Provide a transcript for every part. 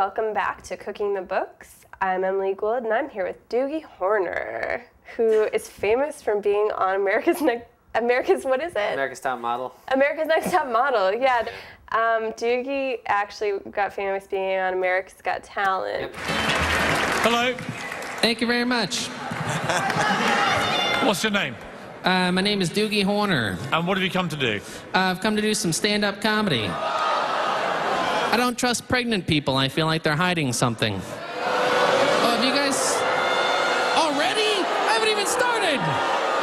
welcome back to Cooking the Books. I'm Emily Gould, and I'm here with Doogie Horner, who is famous from being on America's what is it? America's Top Model. America's Next Top Model, yeah. Doogie actually got famous being on America's Got Talent. Yep. Hello. Thank you very much. What's your name? My name is Doogie Horner. And what have you come to do? I've come to do some stand-up comedy. I don't trust pregnant people. I feel like they're hiding something. Oh, have you guys... Already? I haven't even started.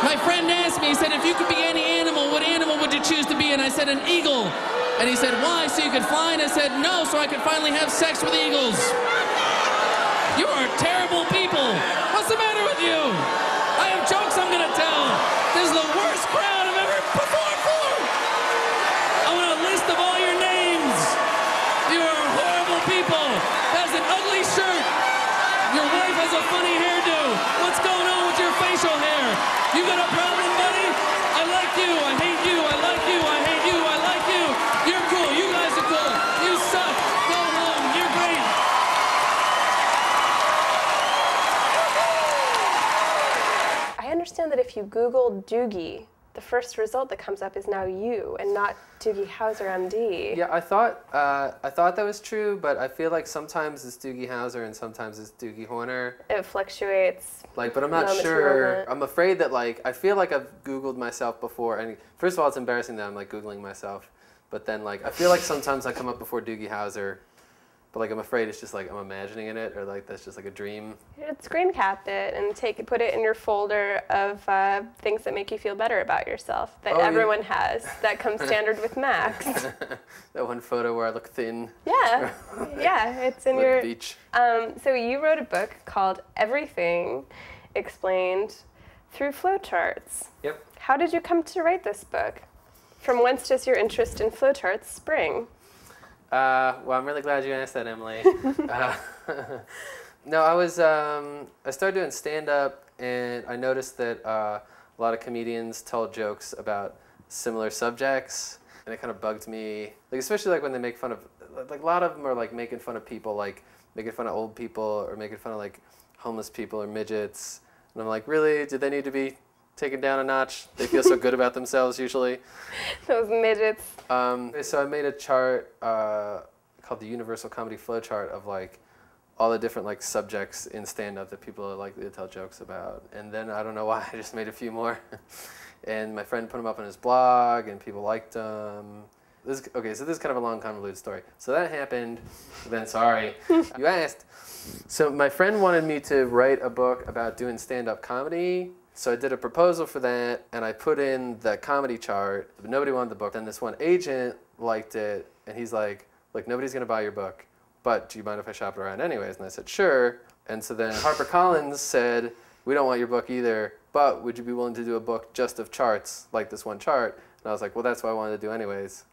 My friend asked me, he said, if you could be any animal, what animal would you choose to be? And I said, an eagle. And he said, why? So you could fly? And I said, no, so I could finally have sex with eagles. You are terrible people. What's the matter with you? I have jokes I'm gonna tell. This is the worst crowd I've ever performed for. I want a list of all your names. You are horrible people. That's an ugly shirt. Your wife has a funny hairdo. What's going on with your facial hair? You got a problem, buddy? I like you. I hate you. I like you. I hate you. I like you. You're cool. You guys are cool. You suck. Go home. You're great. I understand that if you Google Doogie, the first result that comes up is now you, and not Doogie Howser, MD. Yeah, I thought that was true, but I feel like sometimes it's Doogie Howser and sometimes it's Doogie Horner. It fluctuates. Like, but I'm not sure. I'm afraid that, like, I feel like I've Googled myself before, and first of all, it's embarrassing that I'm, like, Googling myself. But then, like, I feel like sometimes I come up before Doogie Howser, but, like, I'm afraid it's just, like, I'm imagining it, or, like, that's just, like, a dream. Screen cap it and put it in your folder of things that make you feel better about yourself that everyone has. That comes standard with Macs. That one photo where I look thin. Yeah, yeah, it's in your beach. So you wrote a book called Everything Explained Through Flowcharts. Yep. How did you come to write this book? From whence does your interest in flowcharts spring? Well, I'm really glad you asked that, Emily. No, I started doing stand-up, and I noticed that a lot of comedians tell jokes about similar subjects, and it kind of bugged me. Like, especially like when they make fun of, like, a lot of them are like making fun of people, like making fun of old people, or making fun of like homeless people or midgets. And I'm like, really? Do they need to be taken down a notch? They feel so good about themselves usually. Those midgets. So I made a chart called the Universal Comedy Flow Chart of like all the different like subjects in stand-up that people are likely to tell jokes about. And then I don't know why, I just made a few more. And my friend put them up on his blog, and people liked them. Okay, so this is kind of a long, convoluted story. So that happened. Then, sorry, you asked. So my friend wanted me to write a book about doing stand-up comedy. So I did a proposal for that, and I put in the comedy chart, but nobody wanted the book. Then this one agent liked it, and he's like, look, nobody's going to buy your book, but do you mind if I shop it around anyways? And I said, sure. And so then HarperCollins said, we don't want your book either, but would you be willing to do a book just of charts, like this one chart? And I was like, well, that's what I wanted to do anyways.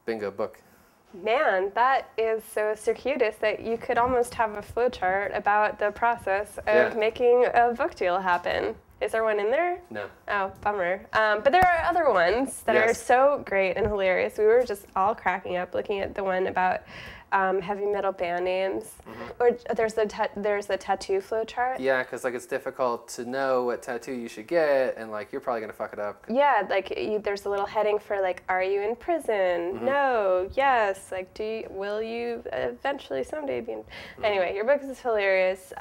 Bingo, book. Man, that is so circuitous that you could almost have a flowchart about the process of making a book deal happen. Is there one in there? No. Oh, bummer. But there are other ones that are so great and hilarious. We were just all cracking up looking at the one about heavy metal band names. Mm-hmm. Or there's the tattoo flowchart. Yeah, because like it's difficult to know what tattoo you should get, and like you're probably gonna fuck it up. Yeah, like there's a little heading for like, are you in prison? Mm-hmm. No, yes. Like, will you eventually someday be in? Mm-hmm. Anyway, your book is hilarious.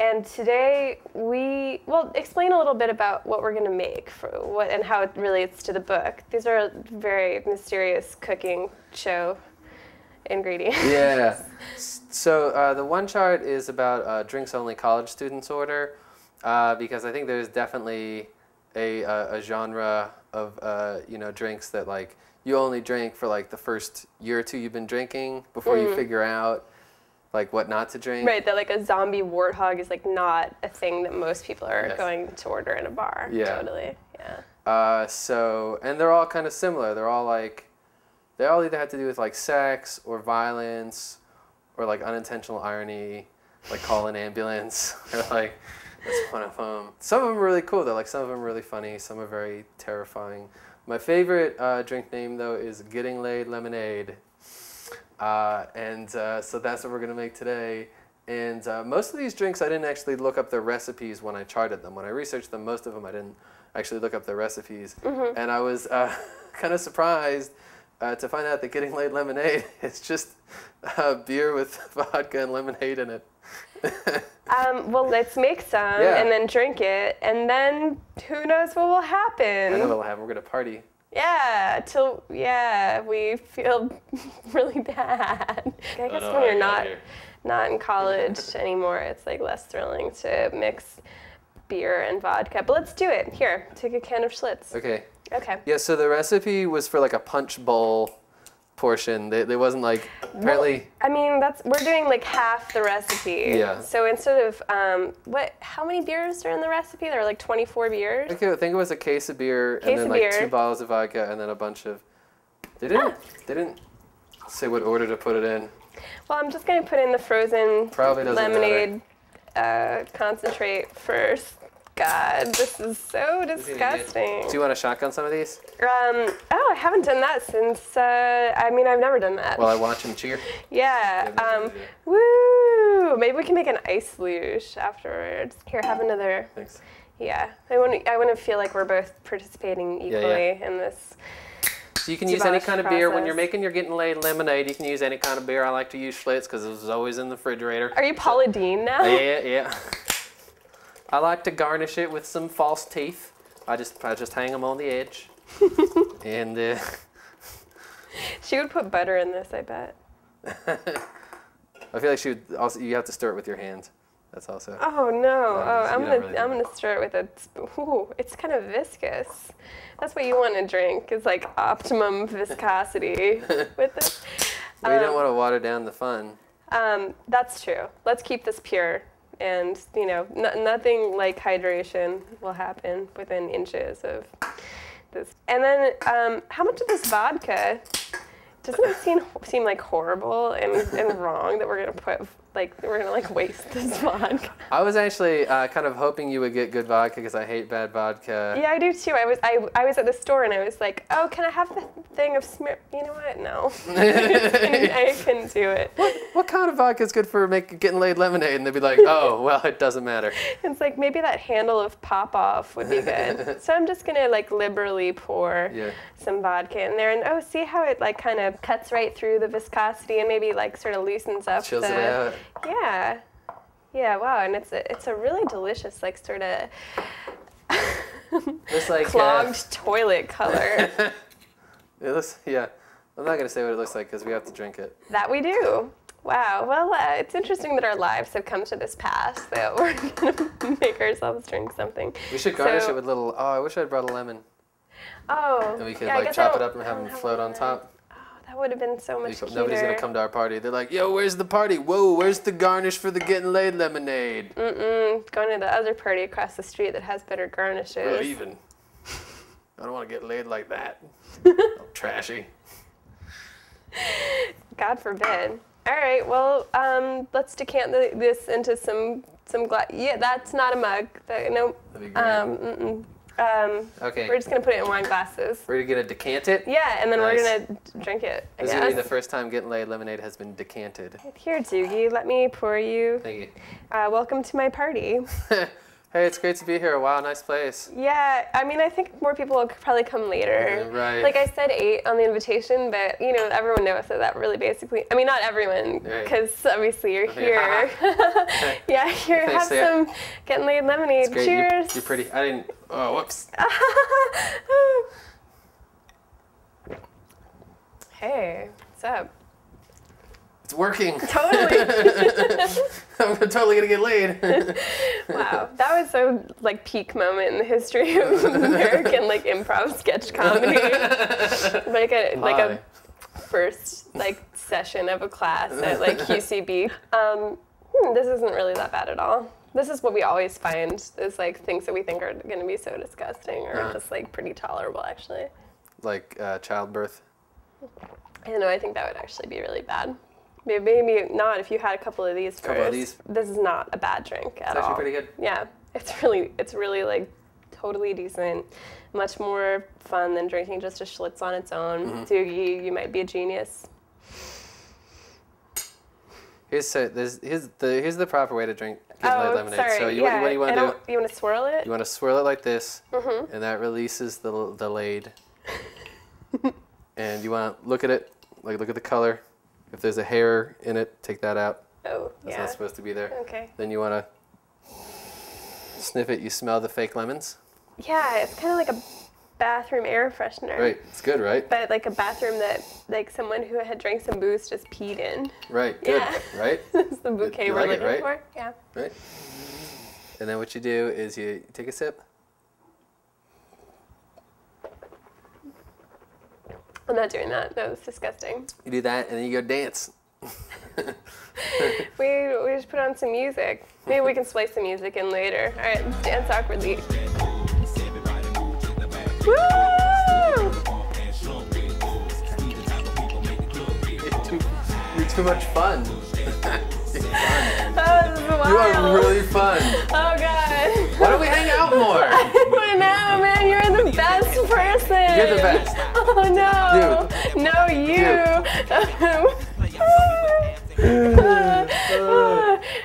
And today we'll explain a little bit about what we're gonna make and how it relates to the book. These are very mysterious cooking show ingredients. Yeah. So the one chart is about drinks only college students order, because I think there's definitely a genre of drinks that like you only drink for like the first year or two you've been drinking before you figure out like what not to drink. Right, that like a zombie warthog is like not a thing that most people are going to order in a bar. Yeah. Totally. Yeah. And they're all kind of similar. They're all like, they all either have to do with like sex or violence or like unintentional irony, like call an ambulance, or like, that's one of them. Some of them are really cool though, like some of them are really funny, some are very terrifying. My favorite drink name though is Gettin Laid Lemonade. So that's what we're going to make today. And most of these drinks, I didn't actually look up their recipes when I charted them. When I researched them, most of them I didn't actually look up their recipes. And I was kind of surprised to find out that Gettin Laid Lemonade is just beer with vodka and lemonade in it. Well, let's make some and then drink it, and then who knows what will happen. I know what will happen. We're going to party. Yeah, till we feel really bad. I guess when you're not in college anymore, it's like less thrilling to mix beer and vodka. But let's do it. Here, take a can of Schlitz. Okay. Okay. Yeah, so the recipe was for like a punch bowl portion. There wasn't like, apparently... Well, I mean, we're doing like half the recipe. Yeah. So instead of, how many beers are in the recipe? There are like 24 beers? I think it was a case of beer, and then like 2 bottles of vodka, and then a bunch of... They didn't say what order to put it in. Well, I'm just going to put in the frozen lemonade concentrate first. God, this is so disgusting. Do you want to shotgun some of these? I haven't done that since, I've never done that. While I watch them cheer? Yeah. Woo! Maybe we can make an ice luge afterwards. Here, have another. Thanks. Yeah. I want to feel like we're both participating equally in this. So you can use any kind of beer. When you're making your Gettin Laid Lemonade, you can use any kind of beer. I like to use Schlitz because it was always in the refrigerator. Are you Paula Deen now? Yeah. I like to garnish it with some false teeth. I just hang them on the edge. And she would put butter in this, I bet. I feel like she would also. You have to stir it with your hands. That's also. Oh no! I'm gonna stir it with a spoon. Ooh, it's kind of viscous. That's what you want to drink. Is like optimum viscosity with this. We don't want to water down the fun. That's true. Let's keep this pure. And, nothing like hydration will happen within inches of this. And then, how much of this vodka, doesn't it seem like horrible and wrong that we're going to waste this vodka? I was actually kind of hoping you would get good vodka because I hate bad vodka. Yeah, I do too. I was at the store and I was like, oh, can I have the thing of smear? You know what? No. I couldn't do it. What kind of vodka is good for Gettin Laid Lemonade? And they'd be like, oh, well, it doesn't matter. It's like maybe that handle of Pop-Off would be good. So I'm just going to like liberally pour some vodka in there. And see how it like kind of cuts right through the viscosity and maybe like sort of loosens up Chills it out. Yeah. Yeah, wow, and it's a really delicious, like, sort of like, clogged toilet color. It looks, I'm not going to say what it looks like because we have to drink it. That we do. Wow, well, it's interesting that our lives have come to this pass, that we're going to make ourselves drink something. We should garnish it with little, I wish I'd brought a lemon. Oh. And we could, chop it up and have them float on top. That would have been so much cuter. Nobody's going to come to our party. They're like, yo, where's the party? Whoa, where's the garnish for the Gettin Laid Lemonade? Going to the other party across the street that has better garnishes. We're even. I don't want to get laid like that. Trashy. God forbid. All right, well, let's decant this into some glass. Yeah, that's not a mug. Nope. That'd be great. Okay. We're just going to put it in wine glasses. We're going to decant it? Yeah, and then we're going to drink it, I guess. This is going to be the first time Gettin Laid Lemonade has been decanted. Here, Doogie, let me pour you. Thank you. Welcome to my party. Hey, it's great to be here. Wow, nice place. Yeah, I think more people will probably come later. Right. Like I said 8 on the invitation, but, everyone knows that really basically, not everyone, because obviously you're here. Yeah, here, have some Gettin Laid Lemonade. Cheers. You're pretty. I didn't, whoops. Hey, what's up? It's working. Totally. I'm totally gonna get laid. Wow, that was so peak moment in the history of American improv sketch comedy. a first session of a class at UCB. This isn't really that bad at all. This is what we always find is things that we think are going to be so disgusting or just pretty tolerable actually. Childbirth. I don't know. I think that would actually be really bad. Maybe not if you had a couple of these first. This is not a bad drink at all. It's actually pretty good. Yeah, it's really totally decent. Much more fun than drinking just a Schlitz on its own. Doogie, you might be a genius. Here's the proper way to drink Gettin Laid Lemonade. Sorry. So what do you want to do? You want to swirl it? You want to swirl it like this, and that releases the laid. And you want to look at it, like look at the color. If there's a hair in it, take that out. Oh, That's not supposed to be there. Okay. Then you want to sniff it. You smell the fake lemons. Yeah, it's kind of like a bathroom air freshener. Right. It's good, right? But like a bathroom that like someone who had drank some booze just peed in. Right. Good. Yeah. Right. That's the bouquet You we're like it, looking right? for. Yeah. Right. And then what you do is you take a sip. I'm not doing that. That was disgusting. You do that, and then you go dance. We just put on some music. Maybe we can splice some music in later. All right, let's dance awkwardly. Woo! You're too much fun. Oh, this is wild. You are really fun. Oh God. Why don't we hang out more? I don't know, man. You're the best person. You're the best. Oh no. Dude. No, you.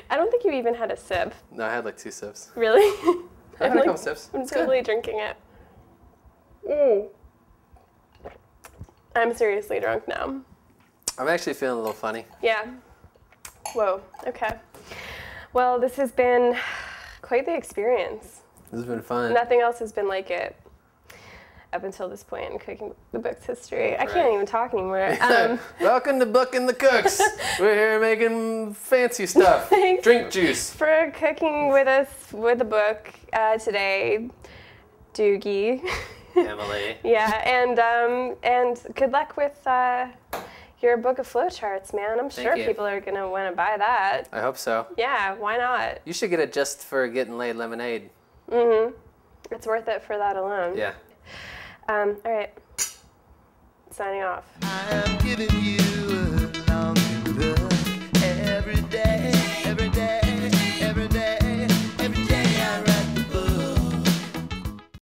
I don't think you even had a sip. No, I had like 2 sips. Really? I had a couple sips. I'm It's totally good. drinking it. Mm. I'm seriously drunk now. I'm actually feeling a little funny. Yeah. Whoa. Okay. Well, this has been quite the experience. This has been fun. Nothing else has been like it up until this point in Cooking the Book's history. I can't even talk anymore. Welcome to Booking the Cooks. We're here making fancy stuff. Thanks Drink juice. for cooking with us with the book today, Doogie. Emily. Yeah, and good luck with your book of flowcharts, man. I'm sure you. people are gonna want to buy that. I hope so. Yeah, why not? You should get it just for Gettin Laid Lemonade. It's worth it for that alone. Yeah. All right. Signing off. I am giving you